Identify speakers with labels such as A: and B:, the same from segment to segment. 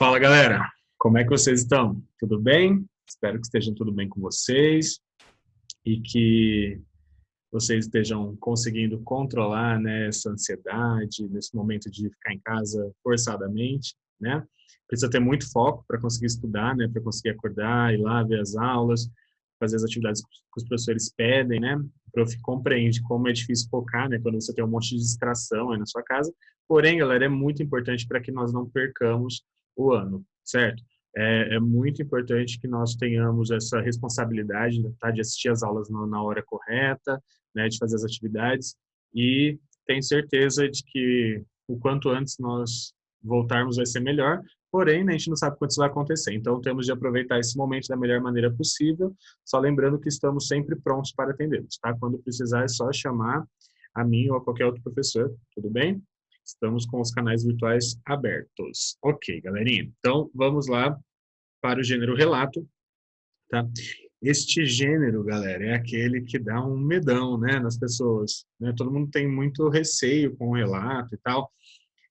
A: Fala, galera! Como é que vocês estão? Tudo bem? Espero que estejam tudo bem com vocês e que vocês estejam conseguindo controlar, né, essa ansiedade nesse momento de ficar em casa forçadamente, né? Precisa ter muito foco para conseguir estudar, né, para conseguir acordar, ir lá ver as aulas, fazer as atividades que os professores pedem, né? O prof compreende como é difícil focar, né, quando você tem um monte de distração aí na sua casa. Porém, galera, é muito importante para que nós não percamos o ano, certo? É muito importante que nós tenhamos essa responsabilidade, tá, de assistir as aulas na hora correta, né, de fazer as atividades, e tenho certeza de que o quanto antes nós voltarmos vai ser melhor, porém, né, a gente não sabe quando isso vai acontecer, então temos de aproveitar esse momento da melhor maneira possível, só lembrando que estamos sempre prontos para atendê-los, tá? Quando precisar é só chamar a mim ou a qualquer outro professor, tudo bem? Estamos com os canais virtuais abertos. Ok, galerinha. Então, vamos lá para o gênero relato, tá? Este gênero, galera, é aquele que dá um medão, né, nas pessoas, né? Todo mundo tem muito receio com o relato e tal,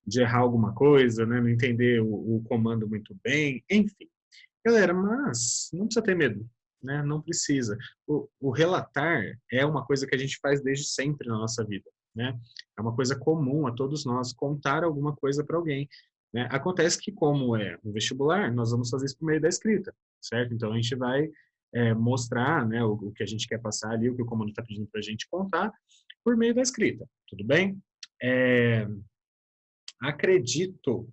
A: de errar alguma coisa, né, não entender o comando muito bem, enfim. Galera, mas não precisa ter medo, né? Não precisa. O relatar é uma coisa que a gente faz desde sempre na nossa vida, né? É uma coisa comum a todos nós, contar alguma coisa para alguém, né? Acontece que, como é um vestibular, nós vamos fazer isso por meio da escrita, certo? Então, a gente vai mostrar, né, o que a gente quer passar ali, o que o comando está pedindo para a gente contar, por meio da escrita, tudo bem? É, acredito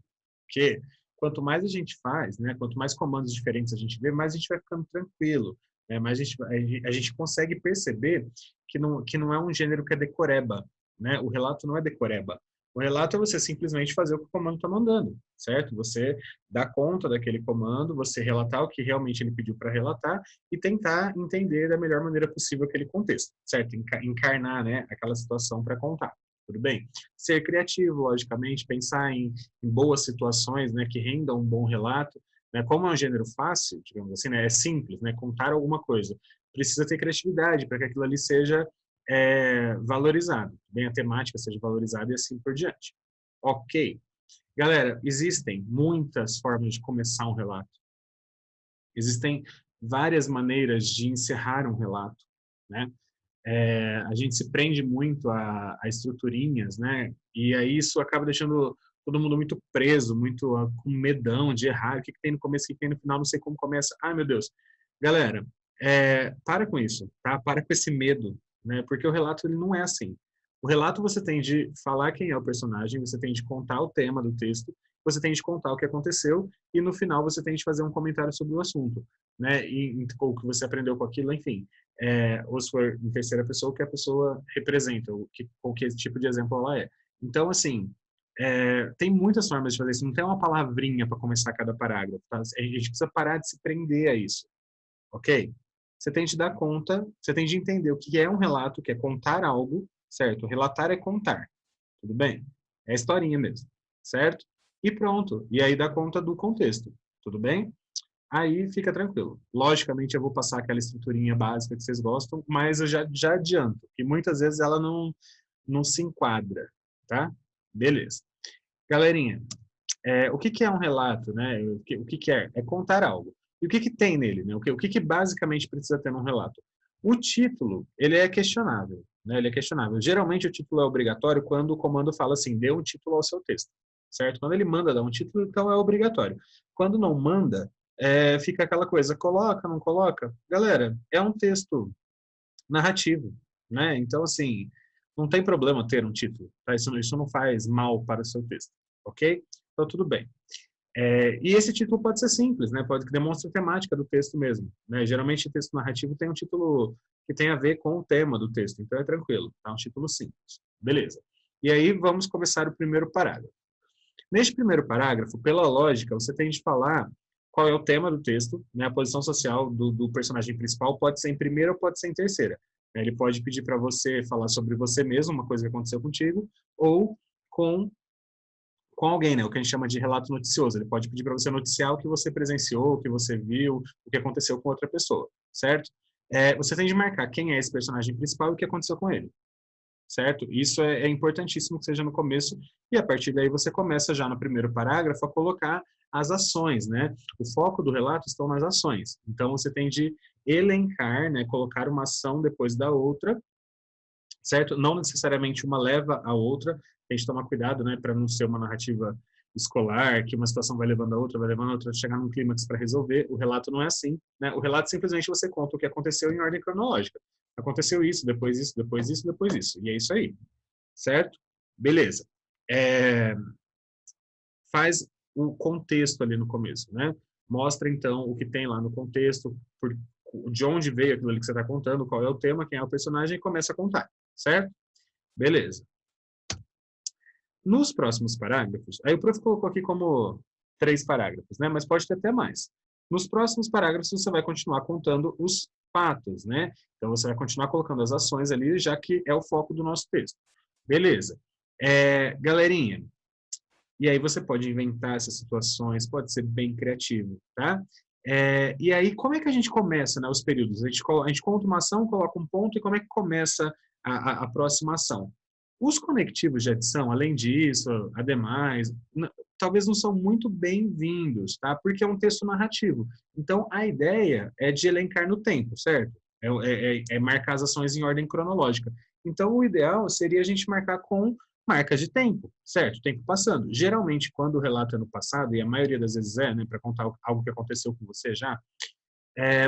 A: que quanto mais a gente faz, né, quanto mais comandos diferentes a gente vê, mais a gente vai ficando tranquilo, né, mais a gente consegue perceber que não é um gênero que é decoreba, né, o relato não é decoreba. O relato é você simplesmente fazer o que o comando está mandando, certo? Você dá conta daquele comando, você relatar o que realmente ele pediu para relatar e tentar entender da melhor maneira possível aquele contexto, certo? Encarnar, né, aquela situação para contar. Tudo bem? Ser criativo, logicamente, pensar em boas situações, né, que rendam um bom relato, né, como é um gênero fácil, digamos assim, né, é simples, né, contar alguma coisa, precisa ter criatividade para que aquilo ali seja valorizado, bem, a temática seja valorizada e assim por diante. Ok. Galera, existem muitas formas de começar um relato. Existem várias maneiras de encerrar um relato, né? A gente se prende muito a estruturinhas, né? E aí isso acaba deixando todo mundo muito preso, muito com medão de errar. O que tem no começo, o que tem no final, não sei como começa. Ai, meu Deus. Galera, para com isso, tá? Para com esse medo, né? Porque o relato, ele não é assim. O relato você tem de falar quem é o personagem, você tem de contar o tema do texto, você tem de contar o que aconteceu e no final você tem de fazer um comentário sobre o assunto, né? E o que você aprendeu com aquilo, enfim. Ou se for em terceira pessoa, o que a pessoa representa, com que tipo de exemplo ela é. Então, assim, tem muitas formas de fazer isso, não tem uma palavrinha para começar cada parágrafo, tá? A gente precisa parar de se prender a isso, ok? Você tem de dar conta, você tem de entender o que é um relato, que é contar algo, certo? Relatar é contar, tudo bem? É historinha mesmo, certo? E pronto, e aí dá conta do contexto, tudo bem? Aí fica tranquilo. Logicamente, eu vou passar aquela estruturinha básica que vocês gostam, mas eu já adianto, que muitas vezes ela não se enquadra, tá? Beleza. Galerinha, o que é um relato, né? O que é? É contar algo. E o que tem nele, né? O que basicamente precisa ter num relato? O título, ele é questionável, né? Ele é questionável. Geralmente, o título é obrigatório quando o comando fala assim, dê um título ao seu texto, certo? Quando ele manda dar um título, então é obrigatório. Quando não manda, fica aquela coisa, coloca, não coloca? Galera, é um texto narrativo, né? Então, assim, não tem problema ter um título, tá? Isso não faz mal para o seu texto, ok? Então, tudo bem. E esse título pode ser simples, né? Pode demonstrar a temática do texto mesmo, né? Geralmente, texto narrativo tem um título que tem a ver com o tema do texto, então é tranquilo, tá? Um título simples. Beleza. E aí, vamos começar o primeiro parágrafo. Neste primeiro parágrafo, pela lógica, você tem de falar qual é o tema do texto, né? A posição social do personagem principal pode ser em primeira ou pode ser em terceira. Ele pode pedir para você falar sobre você mesmo, uma coisa que aconteceu contigo, ou com alguém, né? O que a gente chama de relato noticioso. Ele pode pedir para você noticiar o que você presenciou, o que você viu, o que aconteceu com outra pessoa, certo? Você tem de marcar quem é esse personagem principal e o que aconteceu com ele, certo? Isso é importantíssimo que seja no começo, e a partir daí você começa já no primeiro parágrafo a colocar as ações, né? O foco do relato estão nas ações. Então, você tem de elencar, né? Colocar uma ação depois da outra, certo? Não necessariamente uma leva a outra. A gente toma cuidado, né? Para não ser uma narrativa escolar, que uma situação vai levando a outra, vai levando a outra, chegar num clímax para resolver. O relato não é assim, né? O relato simplesmente você conta o que aconteceu em ordem cronológica. Aconteceu isso, depois isso, depois isso, depois isso. E é isso aí, certo? Beleza. Faz o contexto ali no começo, né? Mostra, então, o que tem lá no contexto, de onde veio aquilo ali que você está contando, qual é o tema, quem é o personagem, e começa a contar, certo? Beleza. Nos próximos parágrafos, aí o prof colocou aqui como 3 parágrafos, né? Mas pode ter até mais. Nos próximos parágrafos, você vai continuar contando os fatos, né? Então, você vai continuar colocando as ações ali, já que é o foco do nosso texto. Beleza. Galerinha, e aí você pode inventar essas situações, pode ser bem criativo, tá? E aí, como é que a gente começa, né, os períodos? A gente conta uma ação, coloca um ponto, e como é que começa a próxima ação? Os conectivos de adição, além disso, ademais, talvez não são muito bem-vindos, tá? Porque é um texto narrativo. Então, a ideia é de elencar no tempo, certo? É marcar as ações em ordem cronológica. Então, o ideal seria a gente marcar com marcas de tempo, certo? Tempo passando. Geralmente, quando o relato é no passado, e a maioria das vezes né, para contar algo que aconteceu com você já,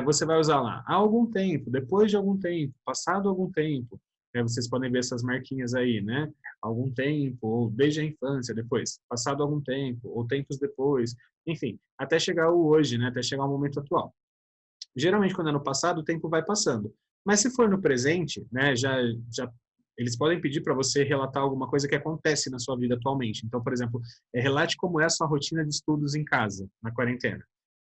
A: você vai usar lá há algum tempo, depois de algum tempo, passado algum tempo. Vocês podem ver essas marquinhas aí, né? Algum tempo, ou desde a infância, depois, passado algum tempo, ou tempos depois, enfim, até chegar o hoje, né? Até chegar ao momento atual. Geralmente, quando é no passado, o tempo vai passando. Mas se for no presente, né, eles podem pedir para você relatar alguma coisa que acontece na sua vida atualmente. Então, por exemplo, relate como é a sua rotina de estudos em casa, na quarentena.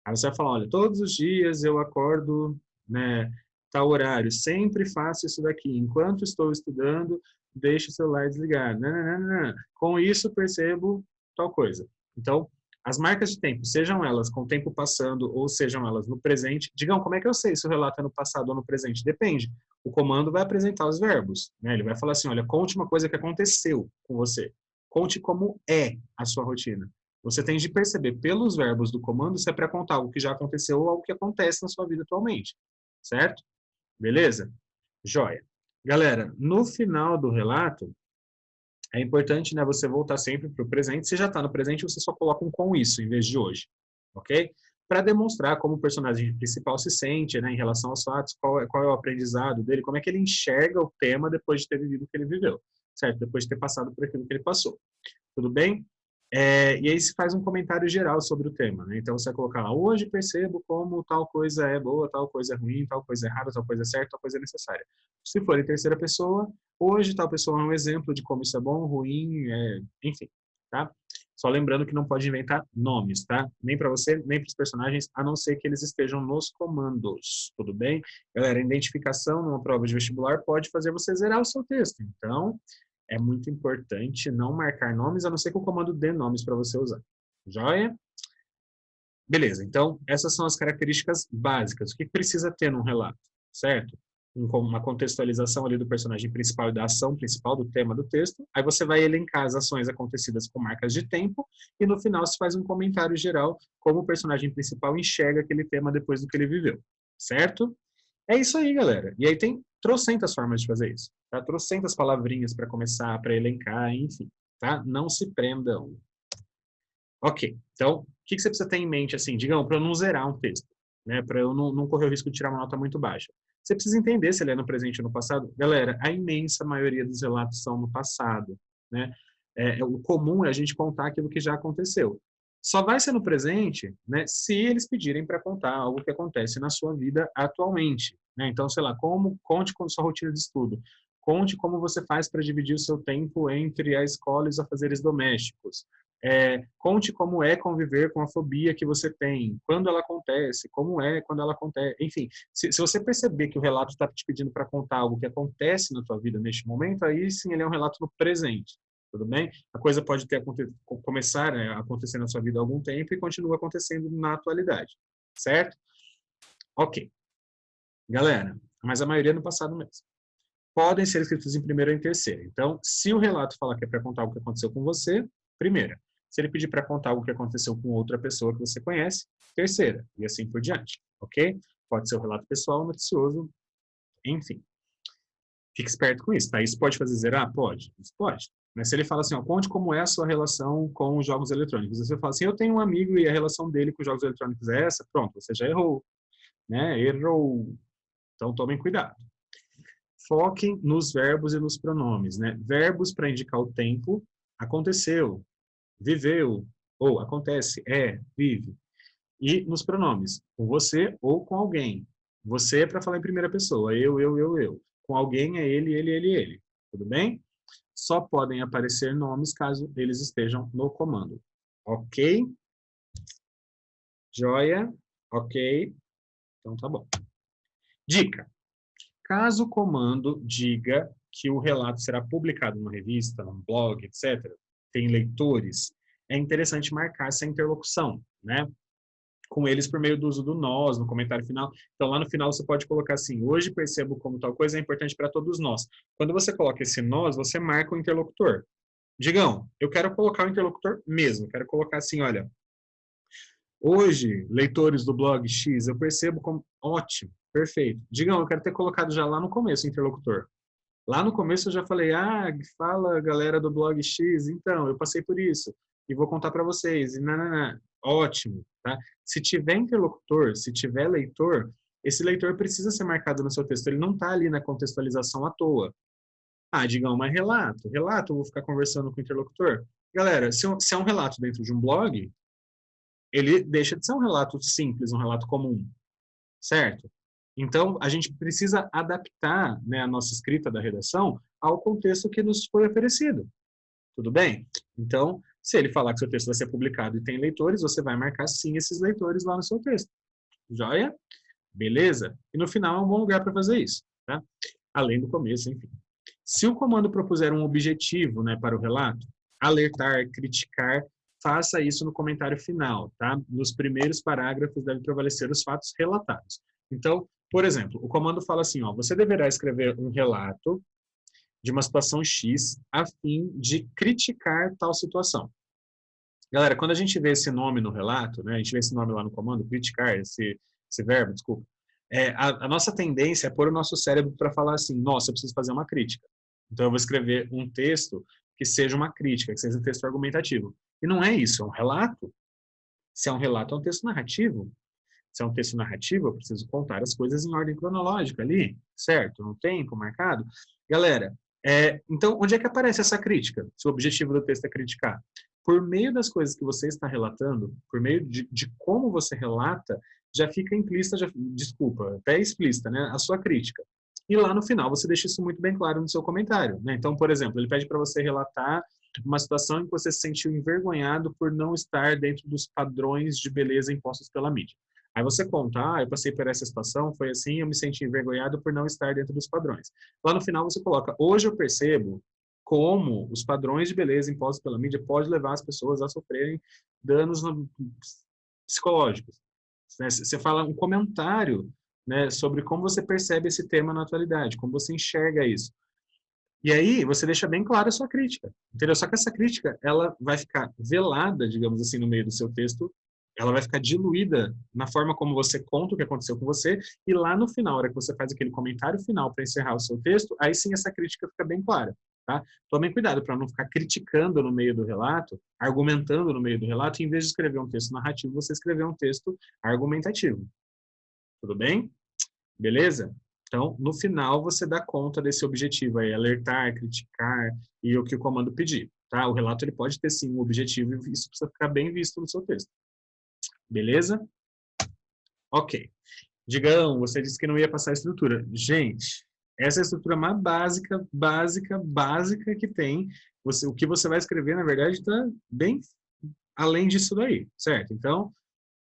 A: Aí você vai falar, olha, todos os dias eu acordo, né, tal horário, sempre faço isso daqui. Enquanto estou estudando, deixo o celular desligado. Nananana. Com isso, percebo tal coisa. Então, as marcas de tempo, sejam elas com o tempo passando ou sejam elas no presente, digam, como é que eu sei se o relato é no passado ou no presente? Depende. O comando vai apresentar os verbos, né? Ele vai falar assim, olha, conte uma coisa que aconteceu com você. Conte como é a sua rotina. Você tem de perceber pelos verbos do comando se é para contar algo que já aconteceu ou algo que acontece na sua vida atualmente, certo? Beleza? Joia. Galera, no final do relato, é importante, né, você voltar sempre para o presente. Se já está no presente, você só coloca um com isso, em vez de hoje, ok? Para demonstrar como o personagem principal se sente, né, em relação aos fatos, qual é o aprendizado dele, como é que ele enxerga o tema depois de ter vivido o que ele viveu, certo? Depois de ter passado por aquilo que ele passou. Tudo bem? E aí se faz um comentário geral sobre o tema, né? Então você vai colocar lá, hoje percebo como tal coisa é boa, tal coisa é ruim, tal coisa é errada, tal coisa é certa, tal coisa é necessária. Se for em terceira pessoa, hoje tal pessoa é um exemplo de como isso é bom, ruim, enfim, tá? Só lembrando que não pode inventar nomes, tá? Nem para você, nem para os personagens, a não ser que eles estejam nos comandos, tudo bem? Galera, identificação numa prova de vestibular pode fazer você zerar o seu texto, então é muito importante não marcar nomes, a não ser que o comando dê nomes para você usar. Joia? Beleza, então essas são as características básicas. O que precisa ter num relato, certo? Uma contextualização ali do personagem principal e da ação principal, do tema do texto. Aí você vai elencar as ações acontecidas com marcas de tempo e no final se faz um comentário geral como o personagem principal enxerga aquele tema depois do que ele viveu, certo? É isso aí, galera. E aí tem trocentas formas de fazer isso, tá? Trocentas palavrinhas para começar, para elencar, enfim, tá? Não se prendam. Ok, então, o que você precisa ter em mente, assim, digamos, para eu não zerar um texto, né? Para eu não correr o risco de tirar uma nota muito baixa. Você precisa entender se ele é no presente ou no passado. Galera, a imensa maioria dos relatos são no passado, né? O comum é a gente contar aquilo que já aconteceu. Só vai ser no presente, né, se eles pedirem para contar algo que acontece na sua vida atualmente, né? Então, sei lá, conte com sua rotina de estudo. Conte como você faz para dividir o seu tempo entre a escola e os afazeres domésticos. Conte como é conviver com a fobia que você tem, quando ela acontece, como é quando ela acontece. Enfim, se você perceber que o relato está te pedindo para contar algo que acontece na tua vida neste momento, aí sim ele é um relato no presente, tudo bem? A coisa pode começar a acontecer na sua vida há algum tempo e continua acontecendo na atualidade, certo? Ok. Galera, mas a maioria é no passado mesmo. Podem ser escritos em primeira ou em terceira. Então, se o relato fala que é para contar o que aconteceu com você, primeira. Se ele pedir para contar algo que aconteceu com outra pessoa que você conhece, terceira, e assim por diante, ok? Pode ser um relato pessoal, noticioso, enfim. Fique esperto com isso, tá? Isso pode fazer zerar? Pode. Isso pode. Mas se ele fala assim, ó, conte como é a sua relação com os jogos eletrônicos. Você fala assim, eu tenho um amigo e a relação dele com os jogos eletrônicos é essa, pronto, você já errou, né? Errou. Então tomem cuidado. Foquem nos verbos e nos pronomes, né? Verbos para indicar o tempo, aconteceu, viveu, ou acontece, é, vive. E nos pronomes, com você ou com alguém. Você é para falar em primeira pessoa, eu. Com alguém é ele. Tudo bem? Só podem aparecer nomes caso eles estejam no comando. Ok? Joia? Ok? Então tá bom. Dica. Caso o comando diga que o relato será publicado numa revista, num blog, etc., tem leitores, é interessante marcar essa interlocução, né? Com eles por meio do uso do nós, no comentário final. Então, lá no final, você pode colocar assim, hoje percebo como tal coisa é importante para todos nós. Quando você coloca esse nós, você marca o interlocutor. Digão, eu quero colocar o interlocutor mesmo, quero colocar assim, olha, hoje, leitores do blog X, eu percebo como... Ótimo, perfeito. Digam, eu quero ter colocado já lá no começo o interlocutor. Lá no começo eu já falei, fala galera do blog X, então, eu passei por isso, e vou contar para vocês, e nananã. Ótimo, tá? Se tiver interlocutor, se tiver leitor, esse leitor precisa ser marcado no seu texto, ele não está ali na contextualização à toa. Digam, mas relato, eu vou ficar conversando com o interlocutor. Galera, se é um relato dentro de um blog, ele deixa de ser um relato simples, um relato comum, certo? Então, a gente precisa adaptar, né, a nossa escrita da redação ao contexto que nos foi oferecido. Tudo bem? Então, se ele falar que seu texto vai ser publicado e tem leitores, você vai marcar sim esses leitores lá no seu texto. Joia? Beleza? E no final é um bom lugar para fazer isso, tá? Além do começo, enfim. Se o comando propuser um objetivo, né, para o relato, alertar, criticar, faça isso no comentário final, tá? Nos primeiros parágrafos devem prevalecer os fatos relatados. Então, por exemplo, o comando fala assim, ó, você deverá escrever um relato de uma situação X a fim de criticar tal situação. Galera, quando a gente vê esse nome no relato, né, a gente vê esse nome lá no comando, criticar, esse verbo, desculpa, a nossa tendência é pôr o nosso cérebro para falar assim, nossa, eu preciso fazer uma crítica. Então, eu vou escrever um texto que seja uma crítica, que seja um texto argumentativo. E não é isso, é um relato. Se é um relato, é um texto narrativo. Se é um texto narrativo, eu preciso contar as coisas em ordem cronológica ali, certo? No tempo marcado. Galera, então, onde é que aparece essa crítica? Se o objetivo do texto é criticar. Por meio das coisas que você está relatando, por meio de como você relata, já fica implícita, desculpa, até explícita, né? A sua crítica. E lá no final você deixa isso muito bem claro no seu comentário, né? Então, por exemplo, ele pede para você relatar uma situação em que você se sentiu envergonhado por não estar dentro dos padrões de beleza impostos pela mídia. Aí você conta, eu passei por essa situação, foi assim, eu me senti envergonhado por não estar dentro dos padrões. Lá no final você coloca, hoje eu percebo como os padrões de beleza impostos pela mídia pode levar as pessoas a sofrerem danos psicológicos. Né? Você fala um comentário, né, sobre como você percebe esse tema na atualidade, como você enxerga isso. E aí você deixa bem clara a sua crítica, entendeu? Só que essa crítica, ela vai ficar velada, digamos assim, no meio do seu texto, ela vai ficar diluída na forma como você conta o que aconteceu com você, e lá no final, na hora que você faz aquele comentário final para encerrar o seu texto, aí sim essa crítica fica bem clara, tá? Tomem cuidado para não ficar criticando no meio do relato, argumentando no meio do relato, e em vez de escrever um texto narrativo, você escrever um texto argumentativo. Tudo bem? Beleza? Então, no final, você dá conta desse objetivo aí, alertar, criticar e o que o comando pedir, tá? O relato ele pode ter sim um objetivo e isso precisa ficar bem visto no seu texto. Beleza? Ok. Digão, você disse que não ia passar a estrutura. Gente, essa é a estrutura mais básica que tem. O que você vai escrever, na verdade, está bem além disso daí, certo? Então,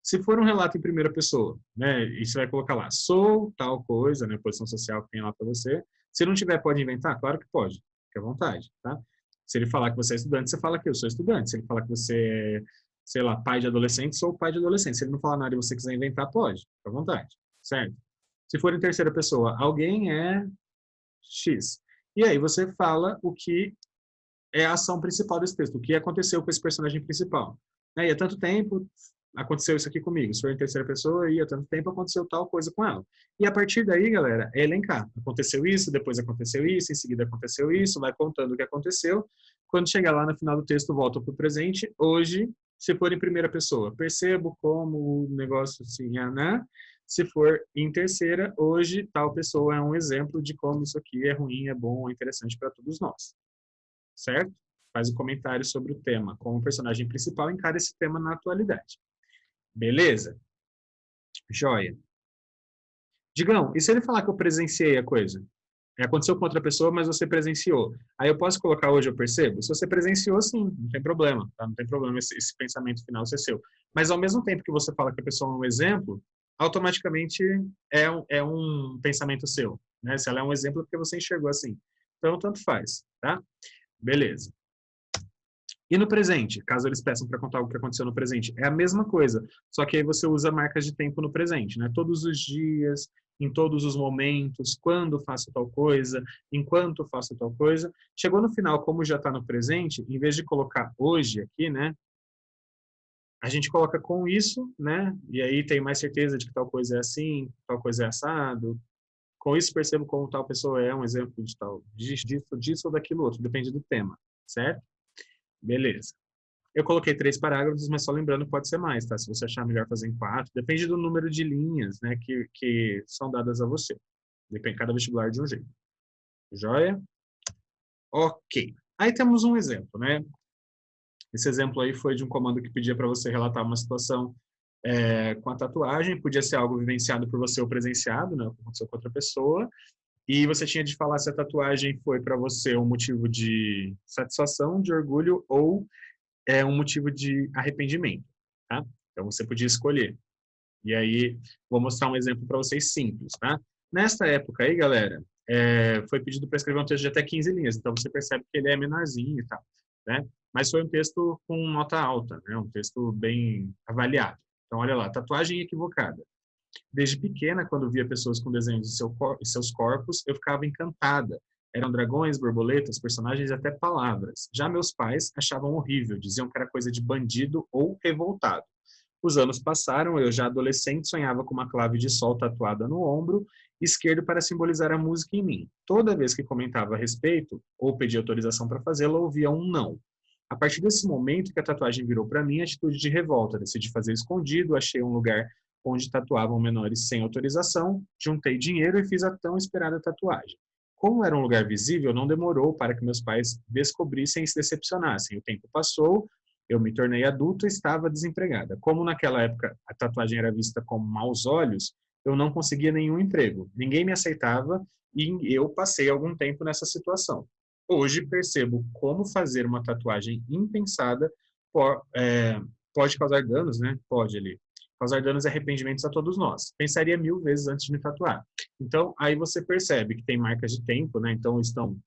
A: se for um relato em primeira pessoa, né, e você vai colocar lá, sou tal coisa, né, posição social que tem lá para você. Se não tiver, pode inventar? Claro que pode, fique à vontade, tá? Se ele falar que você é estudante, você fala que eu sou estudante. Se ele falar que você é, sei lá, pai de adolescente, sou pai de adolescente. Se ele não falar nada e você quiser inventar, pode, fique à vontade, certo? Se for em terceira pessoa, alguém é X. E aí você fala o que é a ação principal desse texto. O que aconteceu com esse personagem principal? Né? E há tanto tempo aconteceu isso aqui comigo. Se for em terceira pessoa, e há tanto tempo aconteceu tal coisa com ela. E a partir daí, galera, é elencar. Aconteceu isso, depois aconteceu isso, em seguida aconteceu isso, vai contando o que aconteceu. Quando chegar lá no final do texto, volta para o presente. Hoje, se for em primeira pessoa, percebo como o negócio assim, né? Se for em terceira, hoje tal pessoa é um exemplo de como isso aqui é ruim, é bom, é interessante para todos nós. Certo? Faz um comentário sobre o tema, como o personagem principal encara esse tema na atualidade. Beleza? Joia. Digão, e se ele falar que eu presenciei a coisa? Aconteceu com outra pessoa, mas você presenciou. Aí eu posso colocar hoje eu percebo? Se você presenciou, sim, não tem problema. Tá? Não tem problema esse pensamento final ser seu. Mas ao mesmo tempo que você fala que a pessoa é um exemplo, automaticamente é um pensamento seu. Né? Se ela é um exemplo, é porque você enxergou assim. Então, tanto faz. Tá? Beleza. E no presente, caso eles peçam para contar o que aconteceu no presente, é a mesma coisa, só que aí você usa marcas de tempo no presente, né? Todos os dias, em todos os momentos, quando faço tal coisa, enquanto faço tal coisa. Chegou no final, como já está no presente, em vez de colocar hoje aqui, né? A gente coloca com isso, né? E aí tem mais certeza de que tal coisa é assim, tal coisa é assado. Com isso percebo como tal pessoa é um exemplo de tal, disso ou daquilo outro, depende do tema, certo? Beleza. Eu coloquei 3 parágrafos, mas só lembrando que pode ser mais, tá? Se você achar melhor fazer em 4, depende do número de linhas, né, que são dadas a você. Depende, cada vestibular de um jeito. Joia? Ok. Aí temos um exemplo, né? Esse exemplo aí foi de um comando que pedia para você relatar uma situação com a tatuagem, podia ser algo vivenciado por você ou presenciado, né, o que aconteceu com outra pessoa, e você tinha de falar se a tatuagem foi para você um motivo de satisfação, de orgulho ou um motivo de arrependimento, tá? Então você podia escolher. E aí vou mostrar um exemplo para vocês simples, tá? Nesta época aí, galera, foi pedido para escrever um texto de até 15 linhas, então você percebe que ele é menorzinho e tal, né? Mas foi um texto com nota alta, né? Um texto bem avaliado. Então olha lá, tatuagem equivocada. Desde pequena, quando via pessoas com desenhos de seus corpos, eu ficava encantada. Eram dragões, borboletas, personagens e até palavras. Já meus pais achavam horrível, diziam que era coisa de bandido ou revoltado. Os anos passaram, eu já adolescente sonhava com uma clave de sol tatuada no ombro esquerdo para simbolizar a música em mim. Toda vez que comentava a respeito ou pedia autorização para fazê-la, ouvia um não. A partir desse momento que a tatuagem virou para mim atitude de revolta, decidi fazer escondido, achei um lugar onde tatuavam menores sem autorização, juntei dinheiro e fiz a tão esperada tatuagem. Como era um lugar visível, não demorou para que meus pais descobrissem e se decepcionassem. O tempo passou, eu me tornei adulto e estava desempregada. Como naquela época a tatuagem era vista com maus olhos, eu não conseguia nenhum emprego. Ninguém me aceitava e eu passei algum tempo nessa situação. Hoje percebo como fazer uma tatuagem impensada pode causar danos, né? Pode ali causar danos e arrependimentos a todos nós. Pensaria 1000 vezes antes de me tatuar. Então, aí você percebe que tem marcas de tempo, né? Então, estão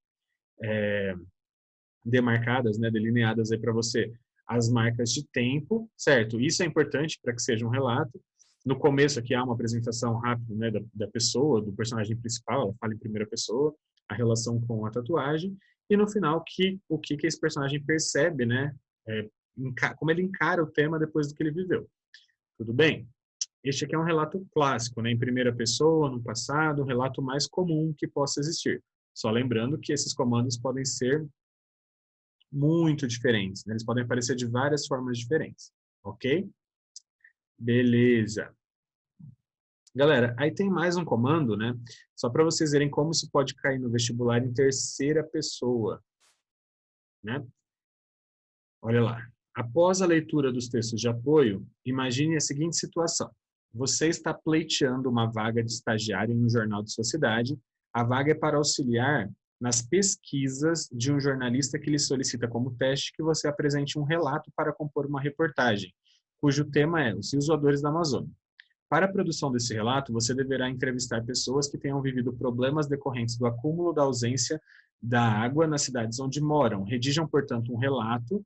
A: demarcadas, né? Delineadas aí para você as marcas de tempo, certo? Isso é importante para que seja um relato. No começo aqui há uma apresentação rápida, né, da pessoa, do personagem principal, ela fala em primeira pessoa, a relação com a tatuagem, e no final o que esse personagem percebe, né, como ele encara o tema depois do que ele viveu. Tudo bem? Este aqui é um relato clássico, né, em primeira pessoa, no passado, um relato mais comum que possa existir. Só lembrando que esses comandos podem ser muito diferentes, né? Eles podem aparecer de várias formas diferentes, ok? Beleza. Galera, aí tem mais um comando, né? Só para vocês verem como isso pode cair no vestibular em terceira pessoa, né? Olha lá. Após a leitura dos textos de apoio, imagine a seguinte situação. Você está pleiteando uma vaga de estagiário em um jornal de sua cidade. A vaga é para auxiliar nas pesquisas de um jornalista que lhe solicita como teste que você apresente um relato para compor uma reportagem, cujo tema é os rios voadores da Amazônia. Para a produção desse relato, você deverá entrevistar pessoas que tenham vivido problemas decorrentes do acúmulo da ausência da água nas cidades onde moram. Redigam, portanto, um relato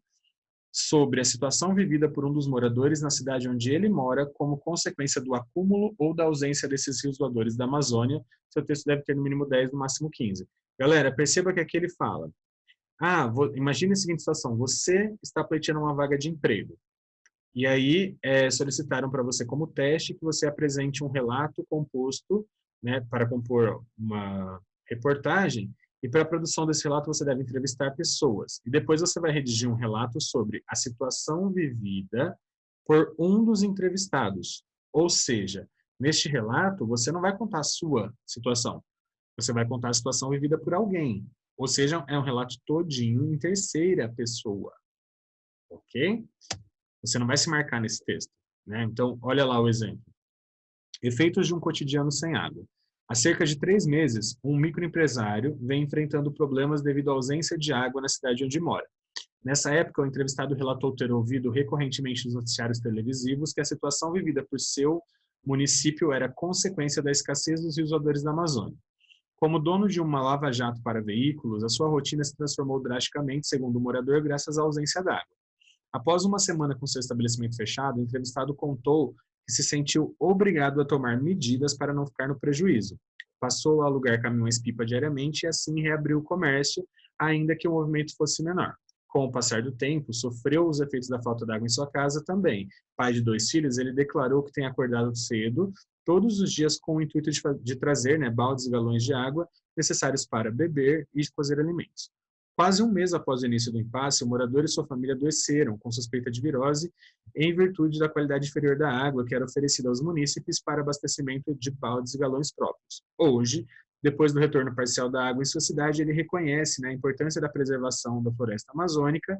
A: sobre a situação vivida por um dos moradores na cidade onde ele mora como consequência do acúmulo ou da ausência desses rios voadores da Amazônia. Seu texto deve ter no mínimo 10, no máximo 15. Galera, perceba que aqui ele fala Imagine a seguinte situação, você está pleiteando uma vaga de emprego, e aí solicitaram para você como teste que você apresente um relato composto, né, para compor uma reportagem, e para a produção desse relato você deve entrevistar pessoas. E depois você vai redigir um relato sobre a situação vivida por um dos entrevistados. Ou seja, neste relato você não vai contar a sua situação, você vai contar a situação vivida por alguém. Ou seja, é um relato todinho em terceira pessoa, ok? Você não vai se marcar nesse texto, né? Então, olha lá o exemplo. Efeitos de um cotidiano sem água. Há cerca de 3 meses, um microempresário vem enfrentando problemas devido à ausência de água na cidade onde mora. Nessa época, o entrevistado relatou ter ouvido recorrentemente nos noticiários televisivos que a situação vivida por seu município era consequência da escassez dos rios da Amazônia. Como dono de uma lava-jato para veículos, a sua rotina se transformou drasticamente, segundo o morador, graças à ausência d'água. Após uma semana com seu estabelecimento fechado, o entrevistado contou que se sentiu obrigado a tomar medidas para não ficar no prejuízo. Passou a alugar caminhões-pipa diariamente e assim reabriu o comércio, ainda que o movimento fosse menor. Com o passar do tempo, sofreu os efeitos da falta de água em sua casa também. Pai de 2 filhos, ele declarou que tem acordado cedo, todos os dias com o intuito de trazer baldes e galões de água necessários para beber e cozer alimentos. Quase um mês após o início do impasse, o morador e sua família adoeceram com suspeita de virose em virtude da qualidade inferior da água que era oferecida aos munícipes para abastecimento de baldes e galões próprios. Hoje, depois do retorno parcial da água em sua cidade, ele reconhece a importância da preservação da floresta amazônica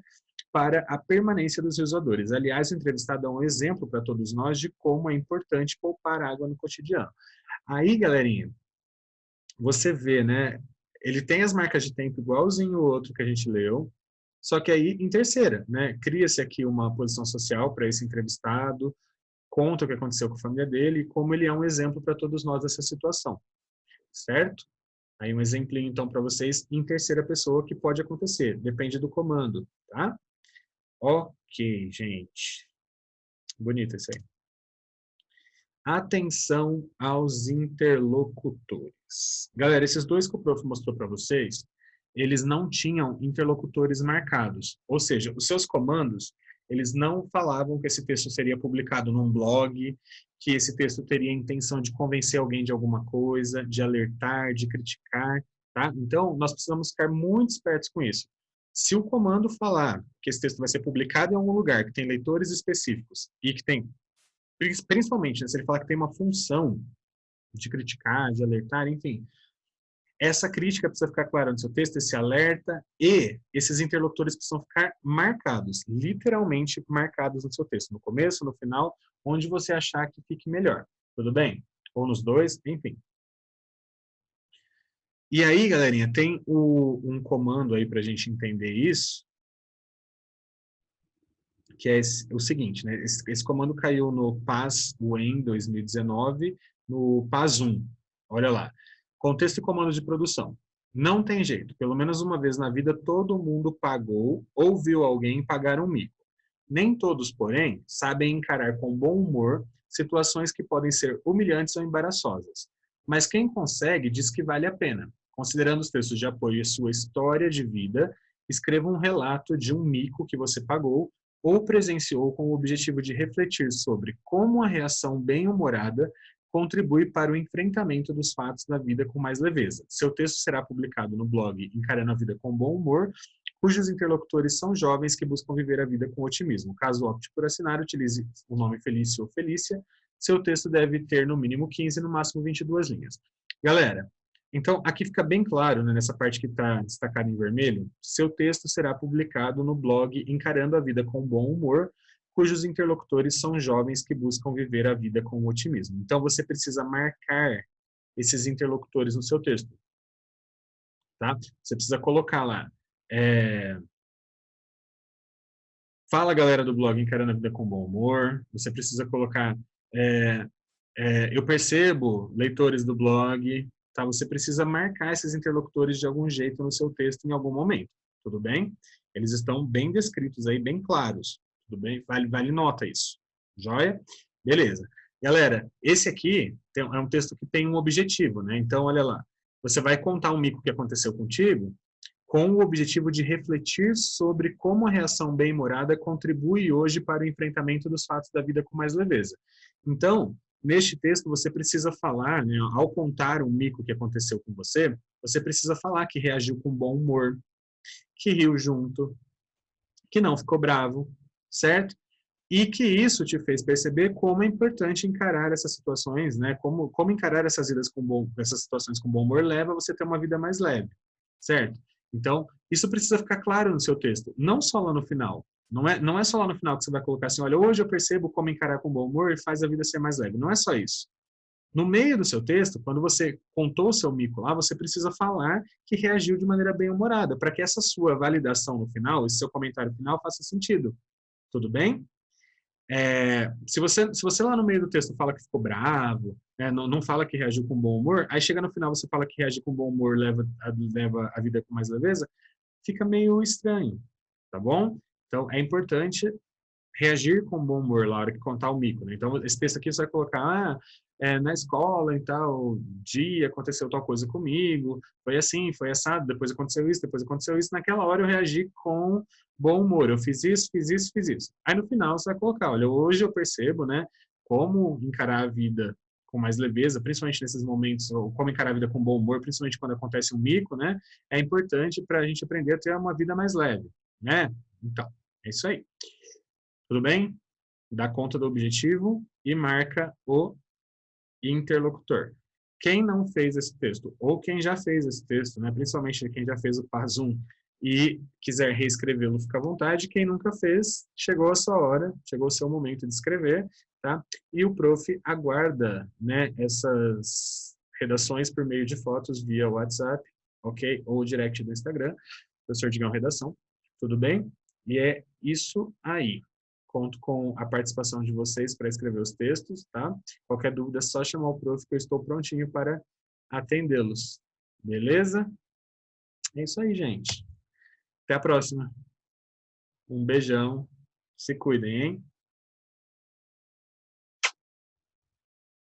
A: para a permanência dos rios. Aliás, o entrevistado é um exemplo para todos nós de como é importante poupar água no cotidiano. Aí, galerinha, você vê, né? Ele tem as marcas de tempo igualzinho o outro que a gente leu, só que aí em terceira, né? Cria-se aqui uma posição social para esse entrevistado, conta o que aconteceu com a família dele e como ele é um exemplo para todos nós dessa situação, certo? Aí um exemplinho então para vocês em terceira pessoa que pode acontecer, depende do comando, tá? Ok, gente. Bonito isso aí. Atenção aos interlocutores. Galera, esses dois que o prof mostrou para vocês, eles não tinham interlocutores marcados. Ou seja, os seus comandos, eles não falavam que esse texto seria publicado num blog, que esse texto teria a intenção de convencer alguém de alguma coisa, de alertar, de criticar, tá? Então, nós precisamos ficar muito espertos com isso. Se o comando falar que esse texto vai ser publicado em algum lugar, que tem leitores específicos e que tem principalmente, né, se ele falar que tem uma função de criticar, de alertar, enfim, essa crítica precisa ficar clara no seu texto, esse alerta, e esses interlocutores precisam ficar marcados, literalmente marcados no seu texto, no começo, no final, onde você achar que fique melhor, tudo bem? Ou nos dois, enfim. E aí, galerinha, tem um comando aí para a gente entender isso, que é o seguinte, né? Esse comando caiu no PAS-UEM 2019, no PAS-1. Olha lá. Contexto e comando de produção. Não tem jeito. Pelo menos uma vez na vida, todo mundo pagou ou viu alguém pagar um mico. Nem todos, porém, sabem encarar com bom humor situações que podem ser humilhantes ou embaraçosas. Mas quem consegue diz que vale a pena. Considerando os textos de apoio e sua história de vida, escreva um relato de um mico que você pagou ou presenciou com o objetivo de refletir sobre como a reação bem-humorada contribui para o enfrentamento dos fatos da vida com mais leveza. Seu texto será publicado no blog Encarando a Vida com Bom Humor, cujos interlocutores são jovens que buscam viver a vida com otimismo. Caso opte por assinar, utilize o nome Felício ou Felícia. Seu texto deve ter no mínimo 15, no máximo 22 linhas. Galera, então aqui fica bem claro, né, nessa parte que está destacada em vermelho, seu texto será publicado no blog Encarando a Vida com Bom Humor, cujos interlocutores são jovens que buscam viver a vida com otimismo. Então você precisa marcar esses interlocutores no seu texto, tá? Você precisa colocar lá. Fala, galera do blog Encarando a Vida com Bom Humor. Você precisa colocar eu percebo, leitores do blog, tá? Você precisa marcar esses interlocutores de algum jeito no seu texto em algum momento, tudo bem? Eles estão bem descritos aí, bem claros, tudo bem? Vale nota isso, joia? Beleza. Galera, esse aqui é um texto que tem um objetivo, né? Então, olha lá, você vai contar um mico que aconteceu contigo com o objetivo de refletir sobre como a reação bem-humorada contribui hoje para o enfrentamento dos fatos da vida com mais leveza. Então, neste texto, você precisa falar, né, ao contar um mico que aconteceu com você, você precisa falar que reagiu com bom humor, que riu junto, que não ficou bravo, certo? E que isso te fez perceber como é importante encarar essas situações, né? Como encarar essas situações com bom humor leva você a ter uma vida mais leve, certo? Então, isso precisa ficar claro no seu texto, não só lá no final. Não é só lá no final que você vai colocar assim, olha, hoje eu percebo como encarar com bom humor e faz a vida ser mais leve. Não é só isso. No meio do seu texto, quando você contou o seu mico lá, você precisa falar que reagiu de maneira bem-humorada, para que essa sua validação no final, esse seu comentário final faça sentido. Tudo bem? Se você lá no meio do texto fala que ficou bravo, né, não fala que reagiu com bom humor, aí chega no final você fala que reagir com bom humor leva a vida com mais leveza, fica meio estranho, tá bom? Então, é importante reagir com bom humor na hora que contar o mico, né? Então, esse texto aqui você vai colocar, na escola e tal, dia aconteceu tal coisa comigo, foi assim, foi assado, depois aconteceu isso, naquela hora eu reagi com bom humor, eu fiz isso, fiz isso, fiz isso. Aí no final você vai colocar, olha, hoje eu percebo, né, como encarar a vida com mais leveza, principalmente nesses momentos, ou como encarar a vida com bom humor, principalmente quando acontece um mico, né, é importante para a gente aprender a ter uma vida mais leve, né? Então, é isso aí. Tudo bem? Dá conta do objetivo e marca o interlocutor. Quem não fez esse texto, ou quem já fez esse texto, né, principalmente quem já fez o PAS 1 e quiser reescrevê-lo, fica à vontade. Quem nunca fez, chegou a sua hora, chegou o seu momento de escrever, tá? E o prof aguarda, né, essas redações por meio de fotos via WhatsApp, ok? Ou direct do Instagram, professor Digão Redação, tudo bem? E é isso aí. Conto com a participação de vocês para escrever os textos, tá? Qualquer dúvida é só chamar o prof que eu estou prontinho para atendê-los. Beleza? É isso aí, gente. Até a próxima. Um beijão. Se cuidem, hein?